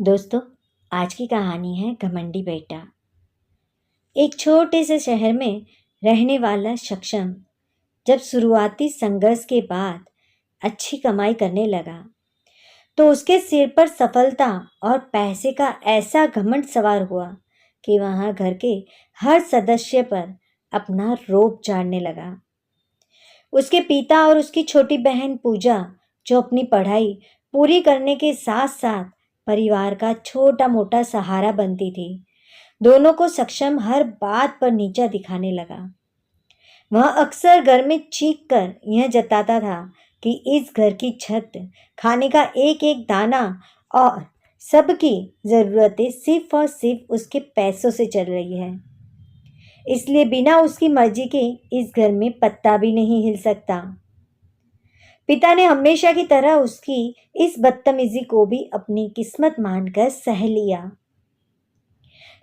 दोस्तों, आज की कहानी है घमंडी बेटा। एक छोटे से शहर में रहने वाला सक्षम जब शुरुआती संघर्ष के बाद अच्छी कमाई करने लगा तो उसके सिर पर सफलता और पैसे का ऐसा घमंड सवार हुआ कि वहां घर के हर सदस्य पर अपना रोब झाड़ने लगा। उसके पिता और उसकी छोटी बहन पूजा, जो अपनी पढ़ाई पूरी करने के साथ साथ परिवार का छोटा मोटा सहारा बनती थी, दोनों को सक्षम हर बात पर नीचा दिखाने लगा। वह अक्सर घर में चीख कर यह जताता था कि इस घर की छत, खाने का एक एक दाना और सबकी जरूरतें सिर्फ और सिर्फ उसके पैसों से चल रही है, इसलिए बिना उसकी मर्जी के इस घर में पत्ता भी नहीं हिल सकता। पिता ने हमेशा की तरह उसकी इस बदतमीजी को भी अपनी किस्मत मानकर सह लिया,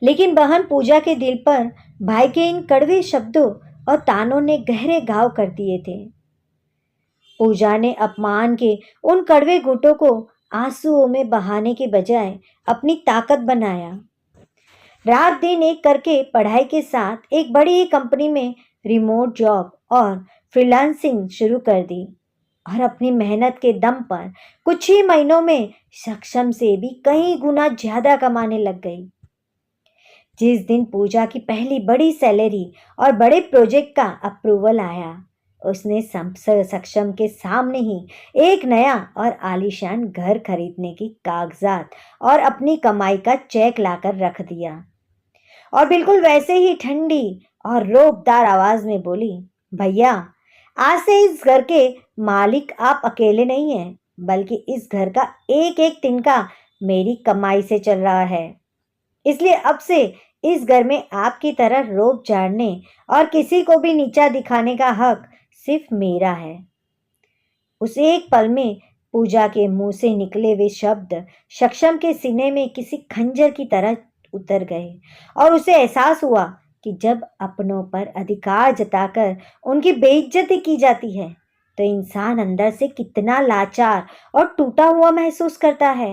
लेकिन बहन पूजा के दिल पर भाई के इन कड़वे शब्दों और तानों ने गहरे घाव कर दिए थे। पूजा ने अपमान के उन कड़वे घूंटों को आंसुओं में बहाने के बजाय अपनी ताकत बनाया। रात दिन एक करके पढ़ाई के साथ एक बड़ी कंपनी में रिमोट जॉब और फ्रीलांसिंग शुरू कर दी और अपनी मेहनत के दम पर कुछ ही महीनों में सक्षम से भी कई गुना ज्यादा कमाने लग गई। जिस दिन पूजा की पहली बड़ी सैलरी और बड़े प्रोजेक्ट का अप्रूवल आया, उसने सक्षम के सामने ही एक नया और आलीशान घर खरीदने की कागजात और अपनी कमाई का चेक लाकर रख दिया और बिल्कुल वैसे ही ठंडी और रोबदार आवाज में बोली, भैया, आज से इस घर के मालिक आप अकेले नहीं हैं, बल्कि इस घर का एक एक तिनका मेरी कमाई से चल रहा है। इसलिए अब से इस घर में आपकी तरह रोब झाड़ने और किसी को भी नीचा दिखाने का हक सिर्फ मेरा है। उस एक पल में पूजा के मुंह से निकले वे शब्द सक्षम के सीने में किसी खंजर की तरह उतर गए और उसे एहसास हुआ कि जब अपनों पर अधिकार जताकर उनकी बेइज्जती की जाती है तो इंसान अंदर से कितना लाचार और टूटा हुआ महसूस करता है।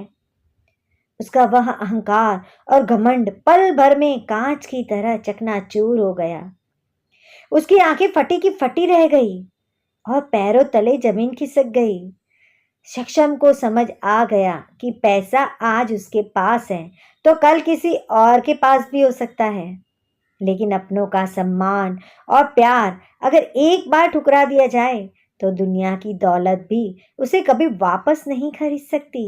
उसका वह अहंकार और घमंड पल भर में कांच की तरह चकनाचूर हो गया। उसकी आंखें फटी की फटी रह गई और पैरों तले जमीन खिसक गई। सक्षम को समझ आ गया कि पैसा आज उसके पास है तो कल किसी और के पास भी हो सकता है, लेकिन अपनों का सम्मान और प्यार अगर एक बार ठुकरा दिया जाए तो दुनिया की दौलत भी उसे कभी वापस नहीं खरीद सकती।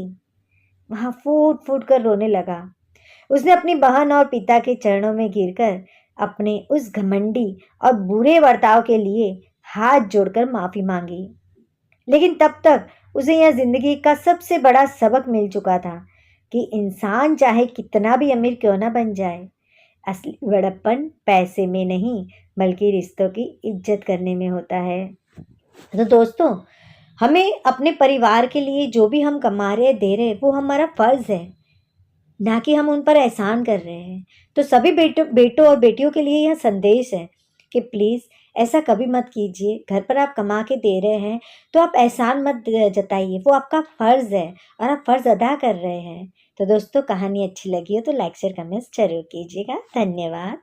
वहां फूट फूट कर रोने लगा। उसने अपनी बहन और पिता के चरणों में गिरकर अपने उस घमंडी और बुरे बर्ताव के लिए हाथ जोड़कर माफी मांगी। लेकिन तब तक उसे यह जिंदगी का सबसे बड़ा सबक मिल चुका था कि इंसान चाहे कितना भी अमीर क्यों ना बन जाए, असली बड़प्पन पैसे में नहीं बल्कि रिश्तों की इज्जत करने में होता है। तो दोस्तों, हमें अपने परिवार के लिए जो भी हम कमा रहे दे रहे वो हमारा फर्ज है, ना कि हम उन पर एहसान कर रहे हैं। तो सभी बेटों और बेटियों के लिए यह संदेश है कि प्लीज़ ऐसा कभी मत कीजिए। घर पर आप कमा के दे रहे हैं तो आप एहसान मत जताइए, वो आपका फ़र्ज़ है और आप फ़र्ज़ अदा कर रहे हैं। तो दोस्तों, कहानी अच्छी लगी हो तो लाइक शेयर कमेंट्स जरूर कीजिएगा। धन्यवाद।